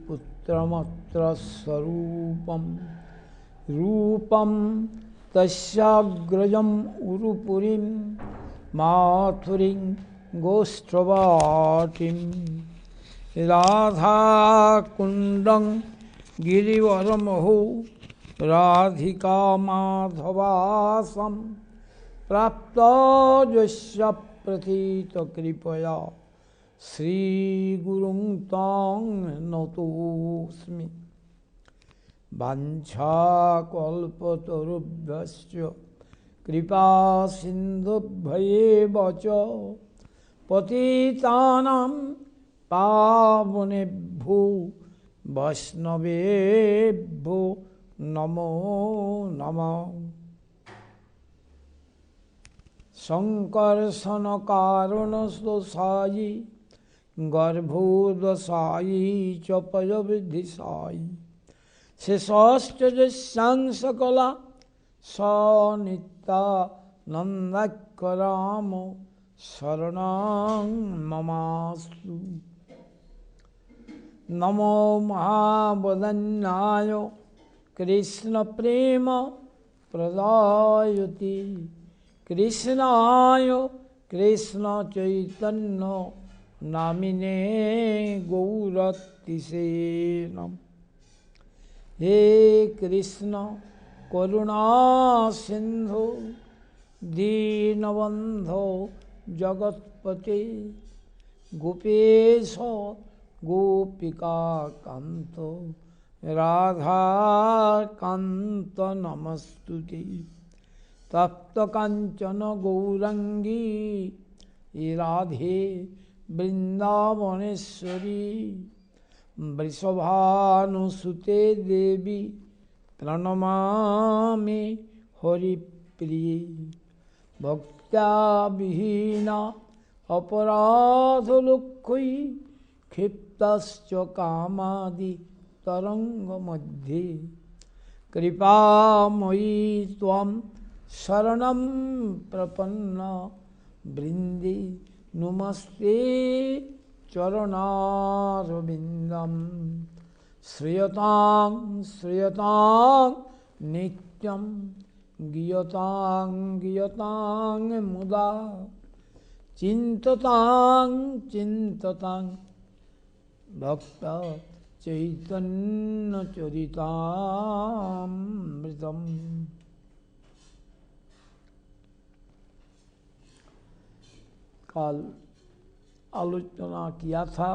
पुत्रमत्र स्वरूपम रूपम तस्याग्रजम उरुपुरीं माथुरीं गोष्ठवाटिं राधा कुंडं गिरिवरमहो राधिका माधवासं प्राप्त यस्य प्रथित कृपया श्रीगुरुं तं नतोऽस्मि। वाञ्छाकल्पतरुभ्यश्च कृपा सिन्धुभ्येव च पतितानां पावनेभ्यो वैष्णवेभ्यो नमो नमः। संकर्षण कारणदोषायि गर्भोदशायि च पयविधिशायि शेषाश्चर्यस्यां सकला स नित्यानन्दाकराम शरणं ममास्तु। नमो महावदन्याय कृष्ण प्रेम प्रदायते कृष्णाय कृष्ण चैतन्य नामिने गौरतिसे नमः। हे कृष्ण करुणा सिंधु दीनबंधो जगत्पते गोपेश गोपिका कांत राधा कांत नमस्तुते। तप्त कांचन गौरंगी राधे वृंदावनेश्वरी वृषभानुसुते देवी प्रणमामि हरिप्रिये। भक्त्या विहीना अपराधलुक्खै क्षिप्तश्च कामादि तरंगमध्ये कृपामयी त्वं शरणं प्रपन्ना वृन्दे नमस्ते चरणारविन्दं। श्रियतां श्रियतां नित्यं गीयतां गीयतां मुदा चिन्ततां चिन्ततां भक्त चैतन्य चरितामृतम्। कल आलोचना किया था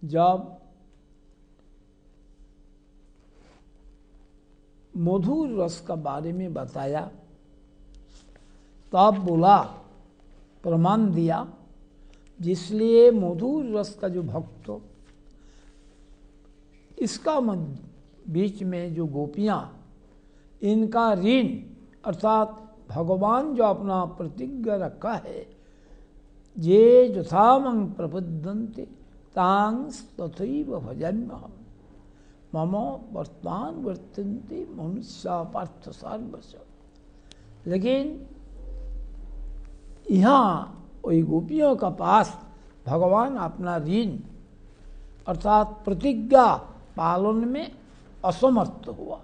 जब मधुर रस का बारे में बताया तब बोला प्रमाण दिया जिसलिए मधुर रस का जो भक्त इसका बीच में जो गोपियां इनका ऋण अर्थात भगवान जो अपना प्रतिज्ञा रखा है ये यथामं प्रपद्यन्ते तां तथैव भजाम्यहम् मम वर्तमान वर्तन्ते मनुष्या पार्थ सर्वस्य। लेकिन यहाँ वही गोपियों का पास भगवान अपना ऋण अर्थात प्रतिज्ञा पालन में असमर्थ हुआ,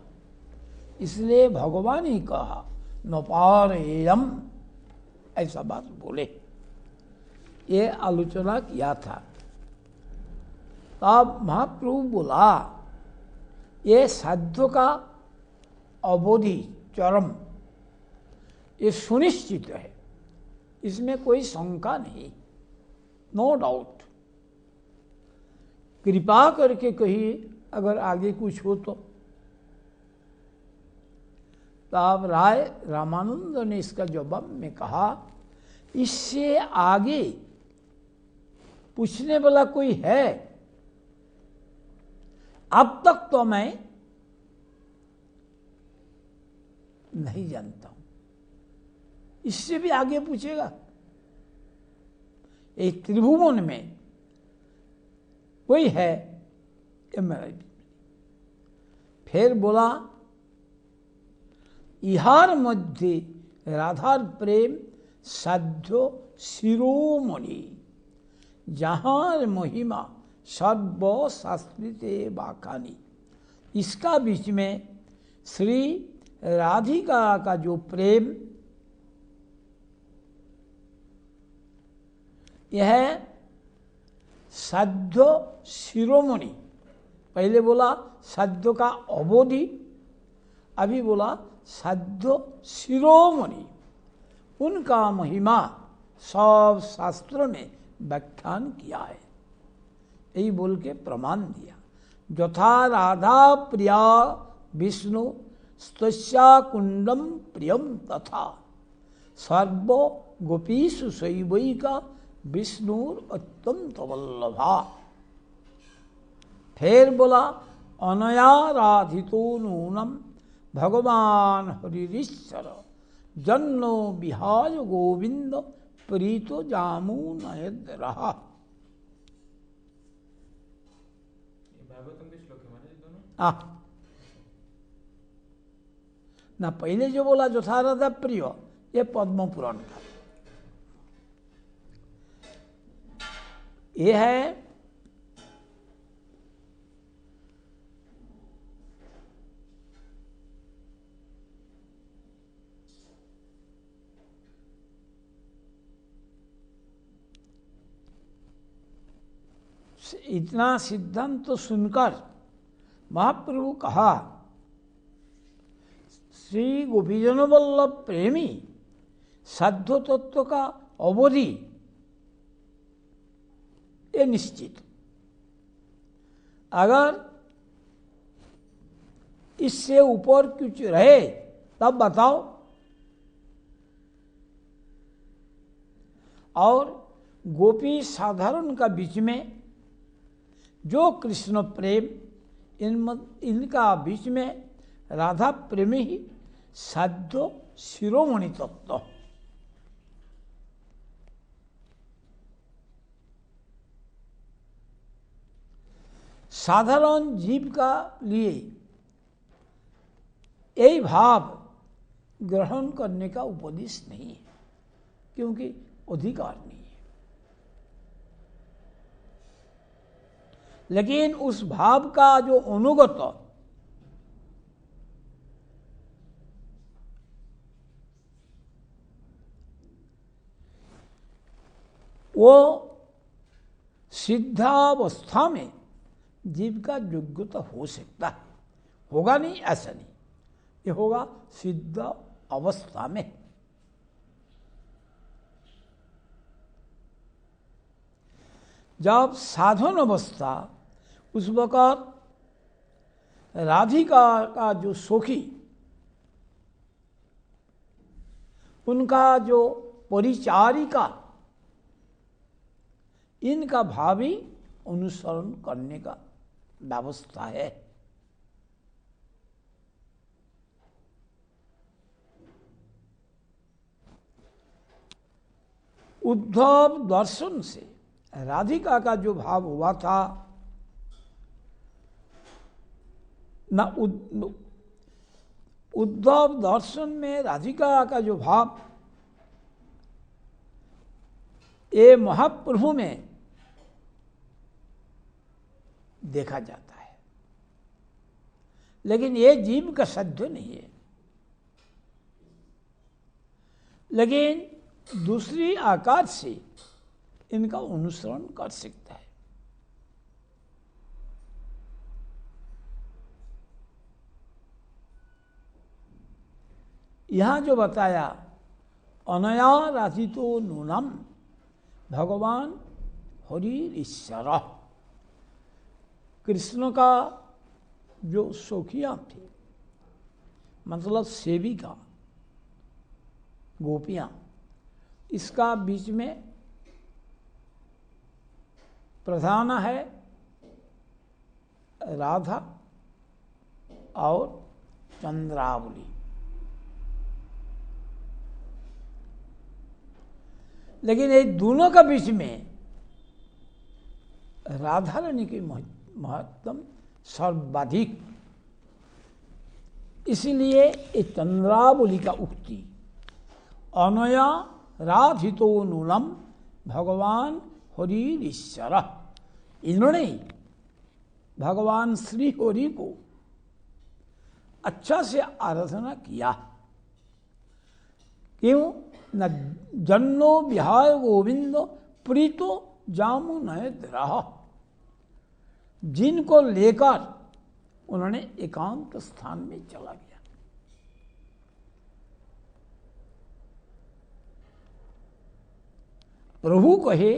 इसलिए भगवान ही कहा न पारेयम ऐसा बात बोले। ये आलोचना किया था। तब महाप्रभु बोला ये साध्य का अवधि चरम ये सुनिश्चित है, इसमें कोई शंका नहीं, नो डाउट। कृपा करके कहिए अगर आगे कुछ हो तो। तब राय रामानंद ने इसका जवाब में कहा इससे आगे पूछने वाला कोई है? अब तक तो मैं नहीं जानता हूं, इससे भी आगे पूछेगा? एक त्रिभुवन में कोई है? ये मेरा। फिर बोला इहार मध्य राधार प्रेम साध्य शिरोमणि, जहाँ महिमा सर्वशास्त्रिते बाखानी। इसका बीच में श्री राधिका का जो प्रेम, यह साध्य शिरोमणि, पहले बोला साध्य का अवधि, अभी बोला साध्य शिरोमणि, उनका महिमा सब शास्त्रों में व्याख्यान किया है। यही बोल के प्रमाण दिया। यथा राधा प्रिया विष्णु स्तस्या कुंडम प्रियम तथा सर्व गोपीषु शैवैका विष्णुर अत्यंत वल्लभा। फिर बोला अनया राधितो नूनम भगवान हरिश्चर जन्नो विहाय गोविंद प्रीतो जामू नयद रहा। ना पहले जो बोला यथा राधा प्रिय, ये पद्म पुराण का, ये है इतना सिद्धांत तो सुनकर महाप्रभु कहा, श्री गोपीजन वल्लभ प्रेमी साध्य तत्व का अवधि ये निश्चित। अगर इससे ऊपर कुछ रहे तब बताओ। और गोपी साधारण का बीच में जो कृष्ण प्रेम, इनका बीच में राधा प्रेमी ही साध्य शिरोमणि तत्व। साधारण जीव का लिए यही भाव ग्रहण करने का उपदेश नहीं है, क्योंकि अधिकार नहीं है। लेकिन उस भाव का जो अनुगत वो सिद्धावस्था में जीव का योग्यता हो सकता है, होगा नहीं ऐसा नहीं, ये होगा सिद्ध अवस्था में। जब साधन अवस्था, उस वक़्त राधिका का जो सखी, उनका जो परिचारिका, इनका भावी अनुसरण करने का व्यवस्था है। उद्धव दर्शन से राधिका का जो भाव हुआ था ना, उद्धव दर्शन में राधिका का जो भाव ये महाप्रभु में देखा जाता है, लेकिन ये जीव का साध्य नहीं है। लेकिन दूसरी आकार से इनका अनुसरण कर सकता है। यहां जो बताया अनया राधितो नूनम भगवान हरि ईश्वर, कृष्ण का जो सखियां थी, मतलब सेविका गोपियां, इसका बीच में प्रधान है राधा और चंद्रावली। लेकिन ये दोनों का बीच में राधा रानी की महत्तम सर्वाधिक, इसीलिए ये चंद्रावली का उक्ति अनया राधितो नूनम भगवान हरिश्वर। इन्होंने भगवान श्री हरि को अच्छा से आराधना किया। क्यों? न जन्नो विहाय गोविंद प्रीतो जामु नयद्रह। जिनको लेकर उन्होंने एकांत स्थान में चला गया। प्रभु कहे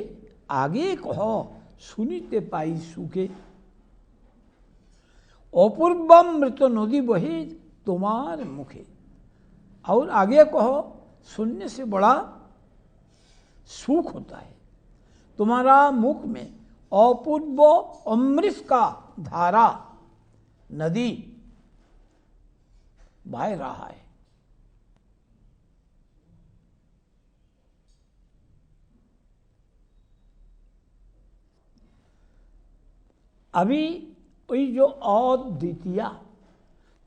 आगे कहो सुनीते पाई सुखे, अपूर्वम मृत नदी बहे तुम्हारे मुखे। और आगे कहो सुनने से बड़ा सुख होता है। तुम्हारा मुख में अपूर्व अमृत का धारा नदी बह रहा है। अभी वही जो अद्वितीय,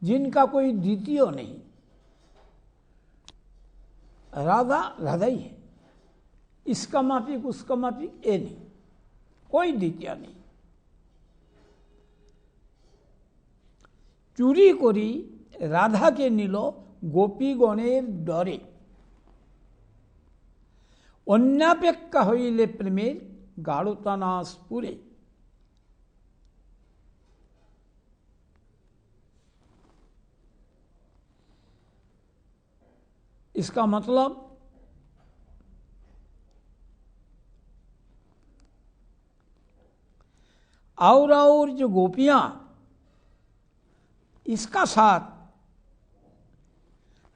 जिनका कोई द्वितीय नहीं, राधा राधा ही है। इसका माफिक उसका माफिक ए नहीं, कोई द्वितीय नहीं। चुरी करी राधा के नीलो गोपी गणेर डरे, अन्यापेक्षा हईले प्रेमेर गाढ़ता नाश पुरे। इसका मतलब और जो गोपियां इसका साथ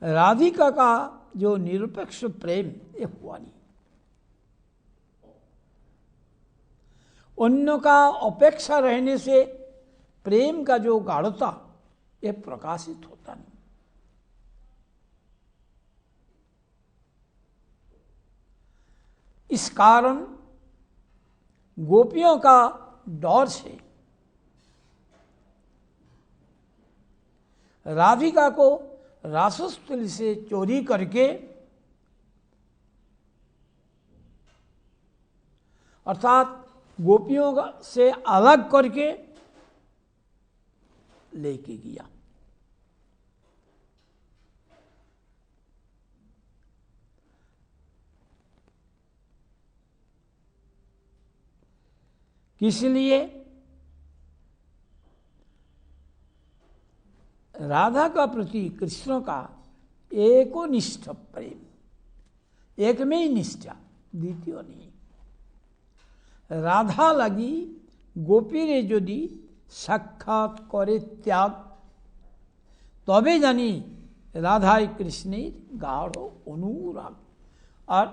राधिका का जो निरपेक्ष प्रेम ये हुआ नहीं। अन्य का अपेक्षा रहने से प्रेम का जो गाढ़ता ये प्रकाशित होता नहीं। इस कारण गोपियों का डर से राधिका को रासस्थली से चोरी करके अर्थात गोपियों से अलग करके लेके गया। किस लिए? राधा का प्रति कृष्ण का एकोनिष्ठ प्रेम, एक में ही निष्ठा, द्वितीय नहीं। राधा लगी गोपी रे यदि साक्षात करे त्याग, तबे जानी राधाई कृष्णेर गाढ़ अनुराग। और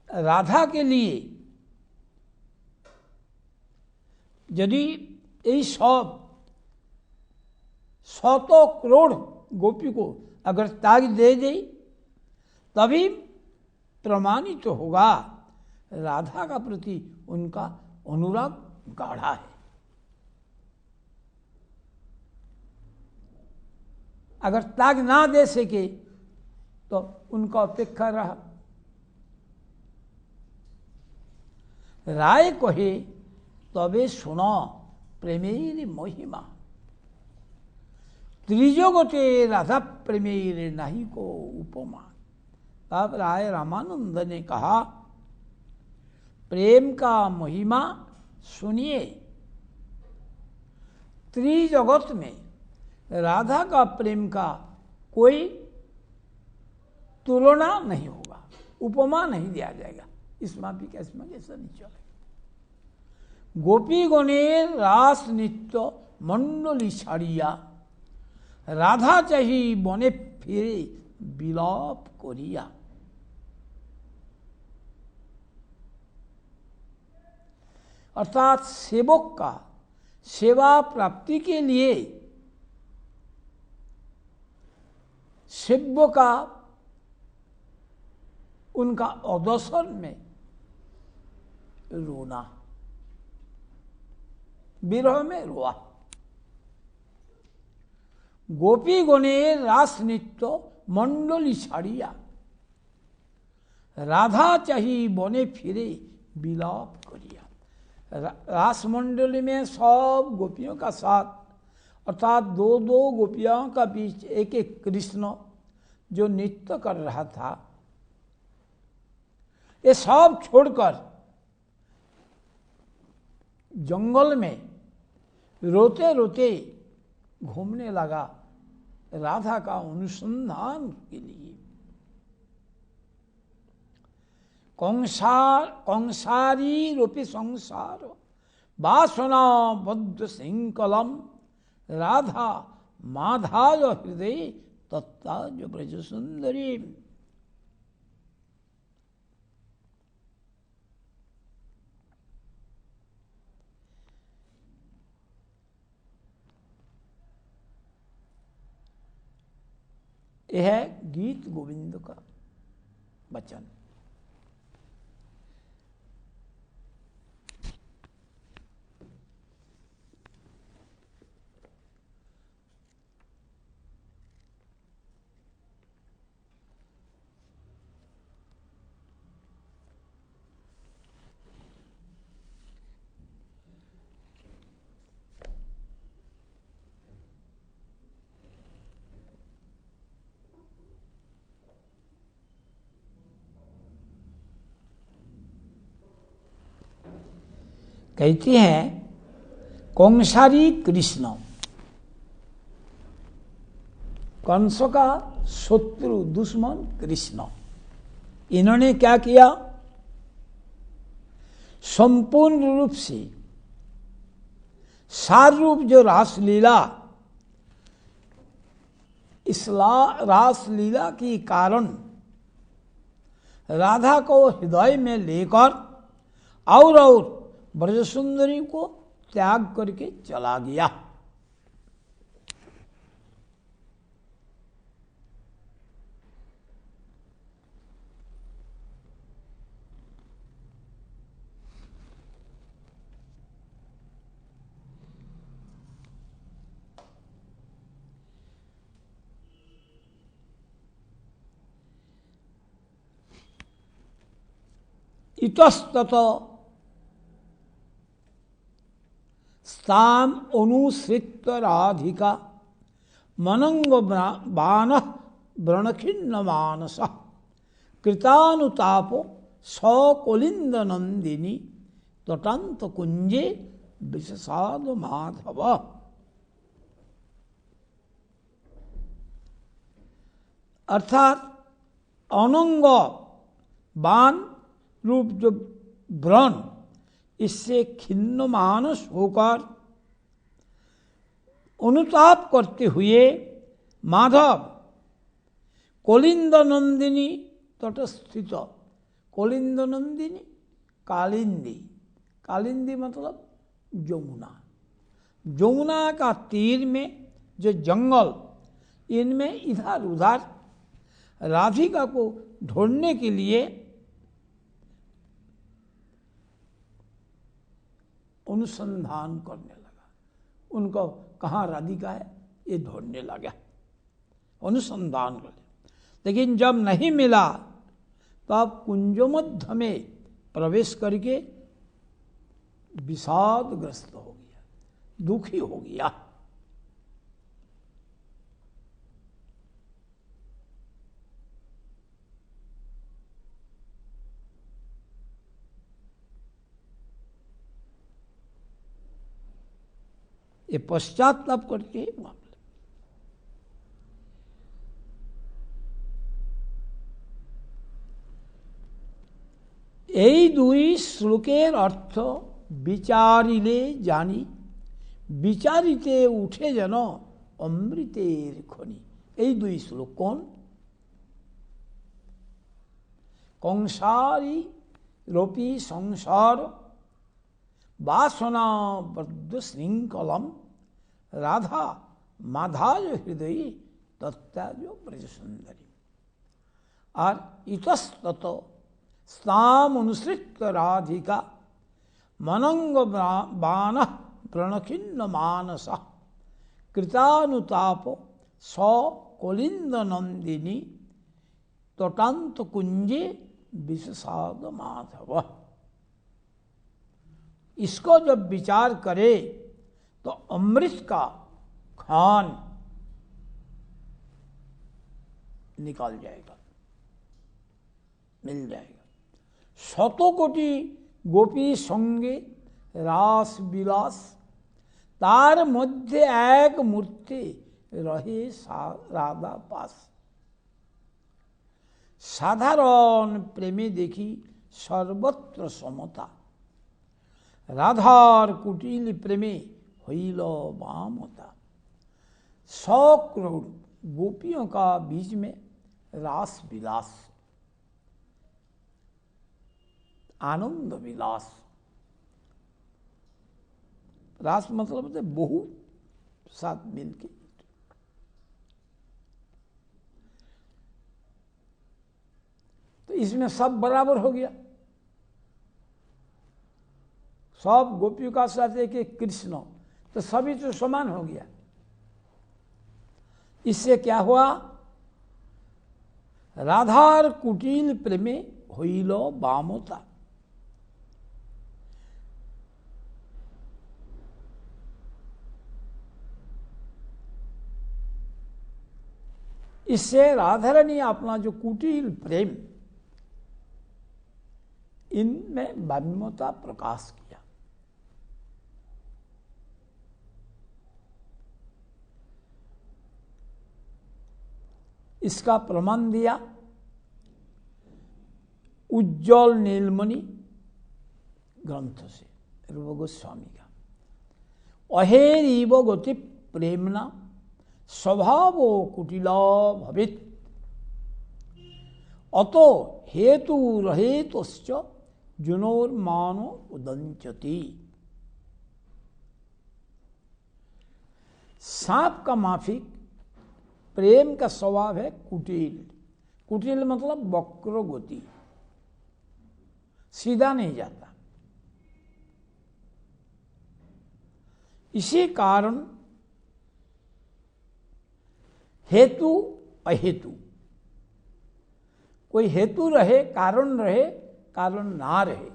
राधा के लिए यदि यही सब 100 करोड़ गोपी को अगर त्याग दे दे, तभी प्रमाणित तो होगा राधा का प्रति उनका अनुराग गाढ़ा है। अगर त्याग ना दे सके तो उनका अपेक्षा रहा। राय कहे तबे सुनो प्रेमेर महिमा, त्रिजगते राधा प्रेमेर नहीं को उपमा। तब राय रामानंद ने कहा प्रेम का महिमा सुनिए, त्रिजगत में राधा का प्रेम का कोई तुलना नहीं होगा, उपमा नहीं दिया जाएगा। इस माफी का इसमें कैसा नहीं चलेगा। गोपी गणेर रास नित्य मंडली छाड़िया, राधा चाही बने फिरे बिलाप करिया। अर्थात सेवक का सेवा प्राप्ति के लिए सेव्य का उनका अवसर में रोना, विरह में रोआ। गोपी गणे रास नित्य मंडली छाड़िया, राधा चाही बने फिरे विलाप करिया। रासमंडली में सब गोपियों का साथ, अर्थात दो दो गोपियों का बीच एक एक कृष्ण जो नृत्य कर रहा था, ये सब छोड़कर जंगल में रोते रोते घूमने लगा राधा का अनुसंधान के लिए। कंसारी रूपी संसार वासना बद्ध सिंकलम राधा माधाय हृदय तत्ताज ब्रज सुंदरी। यह है गीत गोविंद का वचन। कहते हैं कंसारी कृष्ण, कंस का शत्रु दुश्मन कृष्ण, इन्होंने क्या किया? संपूर्ण रूप से सार रूप जो रासलीला, इस रासलीला के कारण राधा को हृदय में लेकर और ब्रजसुंदरी को त्याग करके चला गया। इतस्तत स्थान अनुसृत राधिका मनंग बान व्रणखिन्न मानस कृतानुतापो सकुलिंद नंदिनी तटंत कुंजे विषसाद माधव। अर्थात अनंग बान रूप जो व्रण, इससे खिन्न मानस होकर अनुताप करते हुए माधव कोलिंद नंदिनी तटस्थित, कोलिंद नंदिनी कालिंदी, कालिंदी मतलब यमुना, यमुना का तीर में जो जंगल, इनमें इधर उधर राधिका को ढूंढने के लिए अनुसंधान करने लगा। उनको कहाँ राधिका है ये ढूंढने लगा, अनुसंधान कर। लेकिन जब नहीं मिला तब कुंजमध्य में प्रवेश करके विषादग्रस्त हो गया, दुखी हो गया। ये पश्चाताप करके मामले। এই দুই শ্লোকের অর্থ বিচারিলে জানি, বিচারিতে উঠে যেন অমৃতের খনি। এই দুই শ্লোক কোন? कंसारी रूपी संसार वासना बद्ध श्रृंखलम राधा माधाय हृदय तत्ताजो ब्रज सुंदरी। और इतस्तत स्थाम अनुसृत राधिका मनंग बान प्रणखिन्न मानस कृतानुताप स कोलिंद नंदिनी तटांत कुंजे विषाद माधव। इसको जब विचार करे तो अमृत का खान निकाल जाएगा, मिल जाएगा। शतो कोटि गोपी संगे रास বিলাস, तार मध्य एक मूर्ति रहे राधा पास। साधारण प्रेमे देखी सर्वत्र समता, राधार कुटिल प्रेमे हईल बामता। 100 करोड़ गोपियों का बीच में रास विलास, आनंद विलास। रास मतलब बहुत साथ मिलके। तो इसमें सब बराबर हो गया, सब गोपियों का साथ एक एक कृष्ण, तो सभी तो समान हो गया। इससे क्या हुआ? राधार कुटिल प्रेमे हईल बामता। इससे राधा ने अपना जो कुटिल प्रेम, इनमें बाम्यता प्रकाश किया। इसका प्रमाण दिया उज्जवल नीलमणि ग्रंथ से, रूप गोस्वामी का। अहेरीव गति प्रेमना स्वभाव कुटिला भवित, अतो हेतु रहेतुश्च जुनोर्मानो उदंचति। सांप का माफिक प्रेम का स्वभाव है कुटिल। कुटिल मतलब वक्र गति, सीधा नहीं जाता। इसी कारण हेतु अहेतु, कोई हेतु रहे, कारण ना रहे,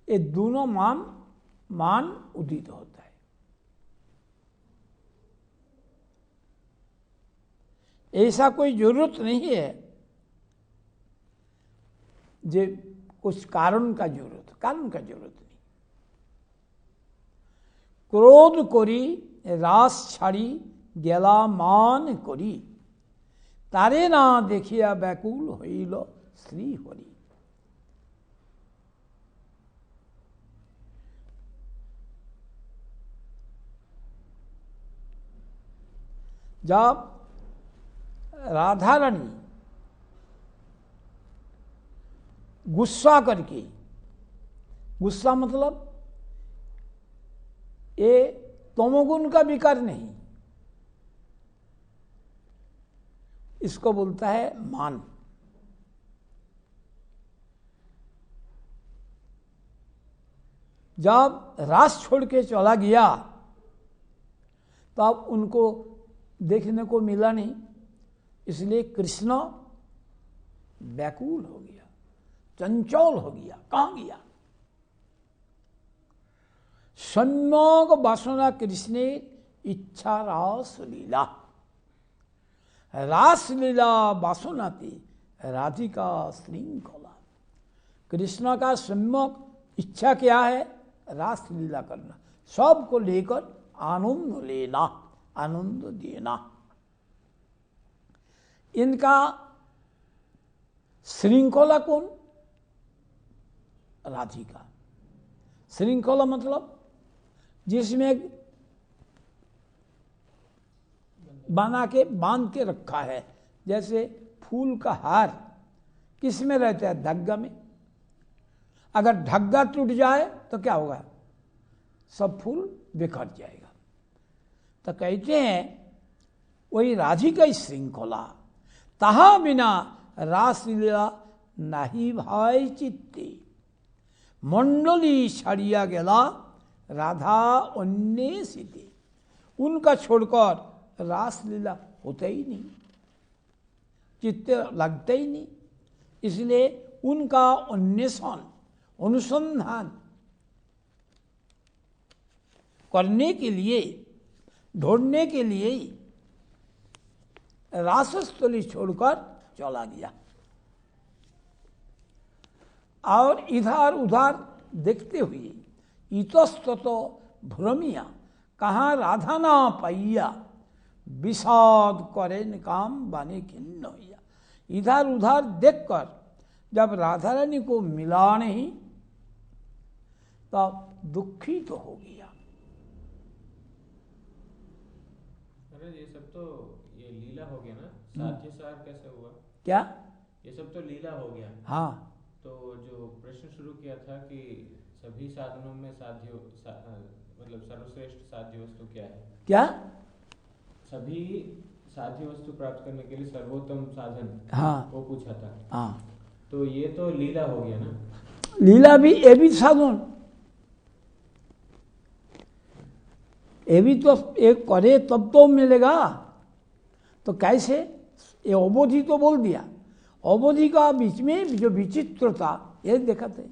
ये दोनों मान उदित होता है। ऐसा कोई जरूरत नहीं है जे कुछ कारण का जरूरत नहीं। क्रोध करी रास छाड़ी गेला मान करी, तारे ना देखिया व्याकुल हईल श्री हरि। जब राधा रानी गुस्सा करके, गुस्सा मतलब ये तमोगुण का विकार नहीं, इसको बोलता है मान। जब रास छोड़ के चला गया तब उनको देखने को मिला नहीं, इसलिए कृष्ण व्याकुल हो गया, चंचल हो गया। कहां गया? सम्यक वासना कृष्णे इच्छा रास लीला, रास लीला वासनाती राधिका श्रृंखला। कृष्ण का सम्यक इच्छा क्या है? रास लीला करना, सबको लेकर आनंद लेना, आनंद देना। इनका श्रृंखला कौन? राधिका। श्रृंखला मतलब जिसमें बना के बांध के रखा है। जैसे फूल का हार किस में रहता है? धागा में। अगर धागा टूट जाए तो क्या होगा? सब फूल बिखर जाएगा। तो कहते हैं वही राधिका श्रृंखला, तहा बिना रासलीला नहीं भाई चित्ते, मंडली छड़िया गेला राधा अन्य सीते। उनका छोड़कर रासलीला होता ही नहीं। चित्त लगता ही नहीं। इसलिए उनका अन्वेषण अनुसंधान करने के लिए, ढूंढने के लिए रासस्थली छोड़कर चला गया और इधर उधर देखते हुए इतस्ततो भ्रमिया कहाँ राधा ना पाइया विषाद करें काम बने खिन्न हुआ। इधर उधर देखकर जब राधा रानी को मिला नहीं तब दुखी तो हो गया। अरे ये सब तो ये लीला हो गया ना, साध्य सार कैसे हुआ? क्या ये सब तो लीला हो गया। हाँ, तो जो प्रश्न शुरू किया था कि सभी साधनों में मतलब सर्वश्रेष्ठ साध्य वस्तु क्या है? क्या सभी साध्य वस्तु प्राप्त करने के लिए सर्वोत्तम साधन, हाँ, वो पूछा था। हाँ, तो ये तो लीला हो गया ना। लीला भी ये भी साधन, ये भी तो एक करे तब तो मिलेगा। तो कैसे? ये अवधि तो बोल दिया, अवधि का बीच में जो विचित्रता ये दिखाते,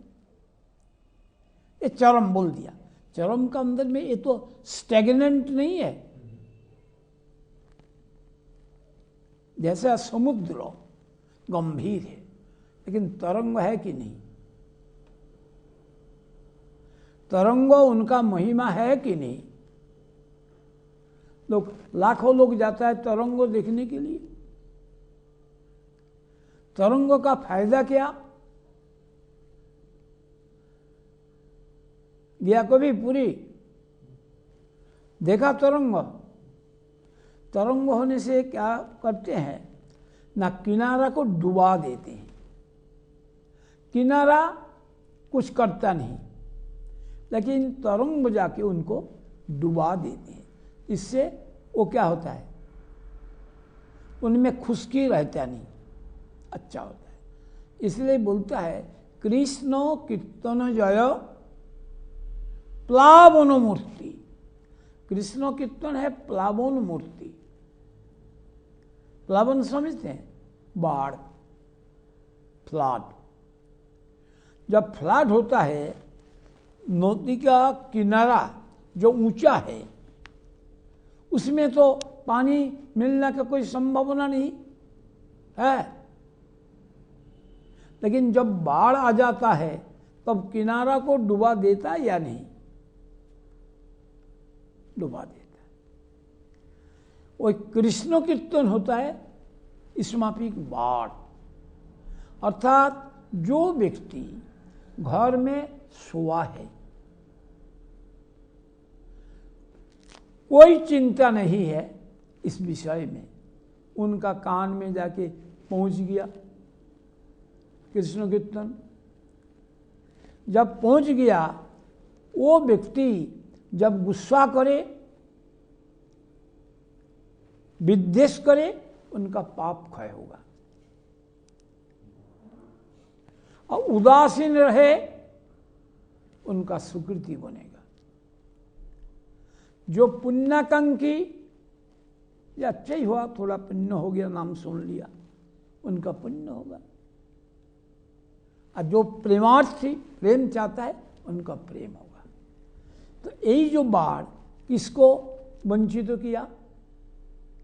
ये चरम बोल दिया। चरम का अंदर में ये तो स्टेगनेंट नहीं है। जैसे समुद्र गंभीर है लेकिन तरंग है कि नहीं, तरंग उनका महिमा है कि नहीं। लोग लाखों लोग जाता है तरंगों देखने के लिए, तरंगों का फायदा क्या? गया कभी पूरी देखा तरंग? तरंग होने से क्या करते हैं ना, किनारा को डुबा देते हैं। किनारा कुछ करता नहीं लेकिन तरंग जाके उनको डुबा देते हैं। इससे वो क्या होता है, उनमें खुशकी रहता नहीं, अच्छा होता है। इसलिए बोलता है कृष्ण कीर्तन जय प्लावन मूर्ति। कृष्ण कीर्तन है प्लावन मूर्ति। प्लावन समझते हैं? बाढ़, फ्लड। जब फ्लड होता है, नदी का किनारा जो ऊंचा है उसमें तो पानी मिलने का कोई संभावना नहीं है, लेकिन जब बाढ़ आ जाता है तब किनारा को डुबा देता है या नहीं? डुबा देता है। वो कृष्ण कीर्तन होता है स्मापिक बाढ़। अर्थात जो व्यक्ति घर में सोया है, कोई चिंता नहीं है इस विषय में, उनका कान में जाके पहुंच गया कृष्ण कीर्तन। जब पहुंच गया, वो व्यक्ति जब गुस्सा करे, विद्वेष करे, उनका पाप क्षय होगा। और उदासीन रहे, उनका सुकृति बनेगा। जो पुण्याकांक्षी, या अच्छा ही हुआ थोड़ा पुण्य हो गया, नाम सुन लिया, उनका पुण्य होगा। और जो प्रेमार्थी, प्रेम चाहता है, उनका प्रेम होगा। तो यही जो बाढ़ किसको वंचित किया?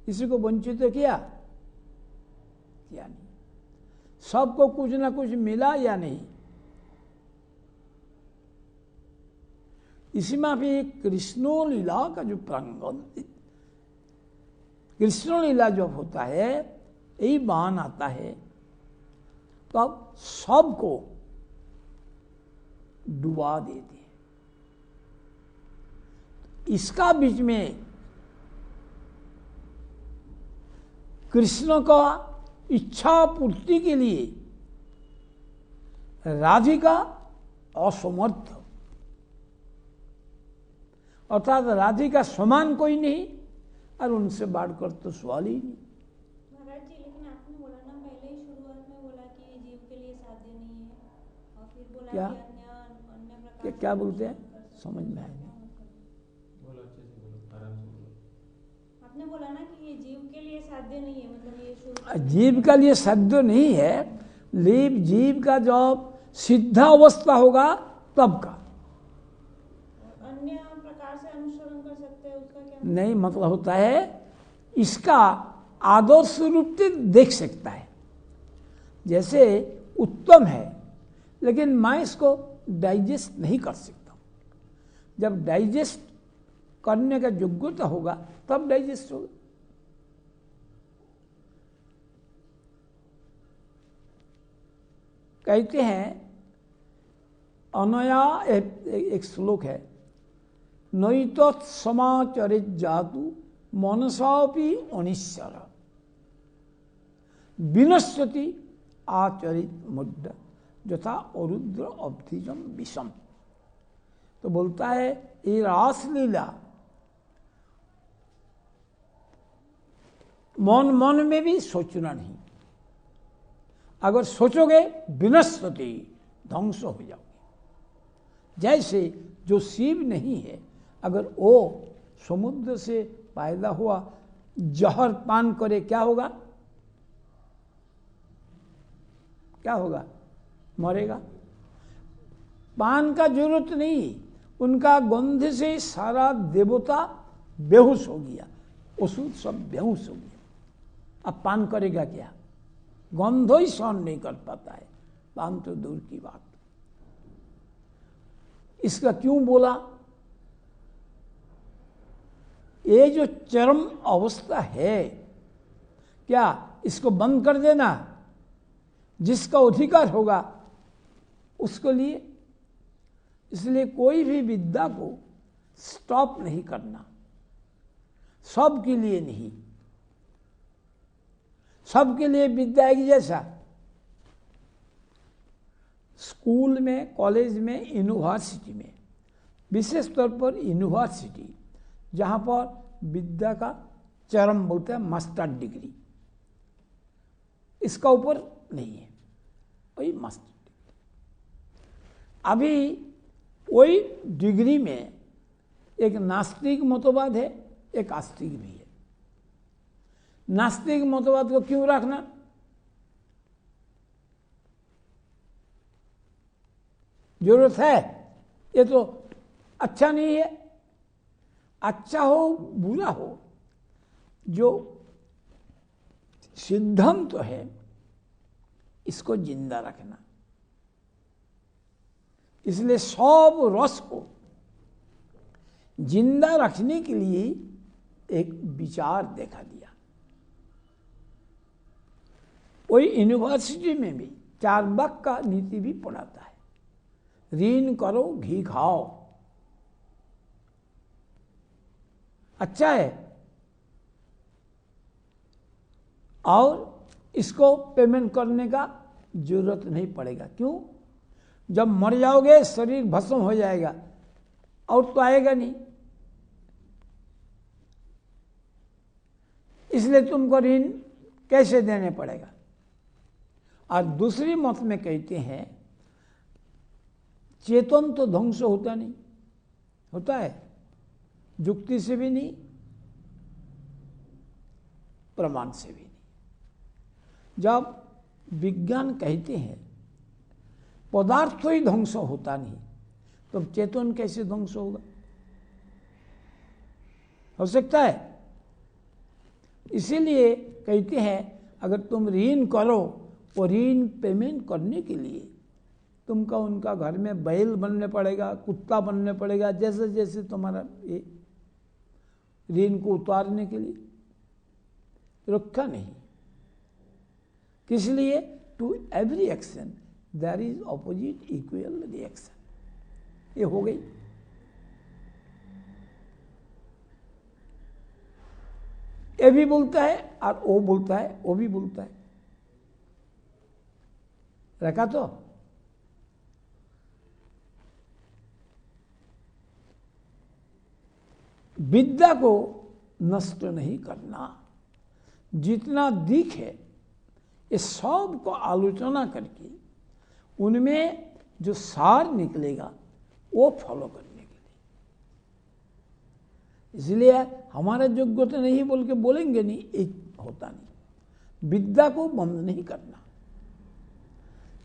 किसी को वंचित किया या नहीं? सबको कुछ ना कुछ मिला या नहीं? इसमें भी कृष्णो लीला का जो प्रांगण, कृष्ण लीला जब होता है, यही बाण आता है, तब सबको डुबा देते हैं। इसका बीच में कृष्ण का इच्छा पूर्ति के लिए राधिका असमर्थ, अर्थात राधिका समान कोई नहीं, और उनसे बढ़कर तो सवाल ही नहीं। महाराज जी, लेकिन आपने बोला ना पहले ही शुरुआत में बोला कि जीव के लिए साध्य नहीं है, और फिर बोला क्या? कि अन्य प्रकार क्या बोलते हैं? समझ में आया नहीं। बोलो, अच्छे से बोलो, आराम से बोलो। आपने बोला ना कि ये जीव के लिए साध्य नहीं है, मतलब ये शुरू जीव का लिए साध्य नहीं है, जीव का जब सिद्ध अवस्था होगा तब का। अन्य प्रकार से अनुसरण कर सकते हैं, उसका क्या नहीं, मतलब होता है इसका आदर्श रूप से देख सकता है। जैसे उत्तम है, लेकिन मैं इसको डाइजेस्ट नहीं कर सकता। जब डाइजेस्ट करने का योग्यता होगा तब डाइजेस्ट होगा। कहते हैं अनया, एक श्लोक है, नैतत् समाचरित जातु मनसापि अनिश्चर विनश्यति आचरित मुद्दा यथा अरुद्र अब्धिजम विषम। तो बोलता है ये रासलीला मन में भी सोचना नहीं। अगर सोचोगे विनश्यति, ध्वंस हो जाओगे। जैसे जो शिव नहीं है, अगर वो समुद्र से पैदा हुआ जहर पान करे क्या होगा? क्या होगा? मरेगा। पान का जरूरत नहीं, उनका गंध से सारा देवता बेहोश हो गया, असुर सब बेहोश हो गया। अब पान करेगा क्या? गंध ही सहन नहीं कर पाता है, पान तो दूर की बात। इसका क्यों बोला? ये जो चरम अवस्था है, क्या इसको बंद कर देना? जिसका अधिकार होगा उसको लिए। इसलिए कोई भी विद्या को स्टॉप नहीं करना, सबके लिए नहीं। सबके लिए विद्या एक जैसा। स्कूल में, कॉलेज में, यूनिवर्सिटी में, विशेष तौर पर यूनिवर्सिटी, जहाँ पर विद्या का चरम बोलते हैं मास्टर डिग्री, इसका ऊपर नहीं है, वही मास्टर डिग्री। अभी वही डिग्री में एक नास्तिक मतवाद है, एक आस्तिक भी है। नास्तिक मतवाद को क्यों रखना? जरूरत है? ये तो अच्छा नहीं है। अच्छा हो बुरा हो, जो सिद्धांत तो है इसको जिंदा रखना। इसलिए सब रस को जिंदा रखने के लिए एक विचार देखा दिया। वही यूनिवर्सिटी में भी चार्वाक का नीति भी पढ़ाता है, ऋण करो घी खाओ। अच्छा है, और इसको पेमेंट करने का जरूरत नहीं पड़ेगा। क्यों? जब मर जाओगे शरीर भस्म हो जाएगा, और तो आएगा नहीं। इसलिए तुमको ऋण कैसे देने पड़ेगा। और दूसरी मत में कहते हैं चेतन तो ध्वंस होता नहीं, होता है युक्ति से भी नहीं, प्रमाण से भी नहीं। जब विज्ञान कहते हैं पदार्थ ही ध्वंस होता नहीं, तो चेतन कैसे ध्वंस होगा? हो सकता है? इसीलिए कहते हैं अगर तुम ऋण करो, वो ऋण पेमेंट करने के लिए तुमको उनका घर में बैल बनने पड़ेगा, कुत्ता बनने पड़ेगा, जैसे जैसे तुम्हारा ये ऋण को उतारने के लिए रखा नहीं। किस लिए? To every action there is opposite equal reaction. ये हो गई। ये भी बोलता है और वो बोलता है, वो भी बोलता है। रखा तो विद्या को नष्ट नहीं करना। जितना दिखे ये सब को आलोचना करके उनमें जो सार निकलेगा वो फॉलो करने के इसलिए हमारा योग्यता नहीं बोल के बोलेंगे नहीं, एक होता नहीं। विद्या को बंद नहीं करना,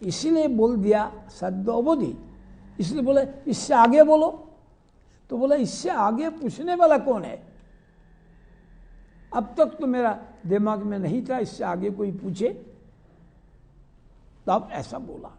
इसीलिए बोल दिया सद्य अवधि। इसलिए बोले इससे आगे बोलो, तो बोला इससे आगे पूछने वाला कौन है? अब तक तो मेरा दिमाग में नहीं था इससे आगे कोई पूछे, तब ऐसा बोला।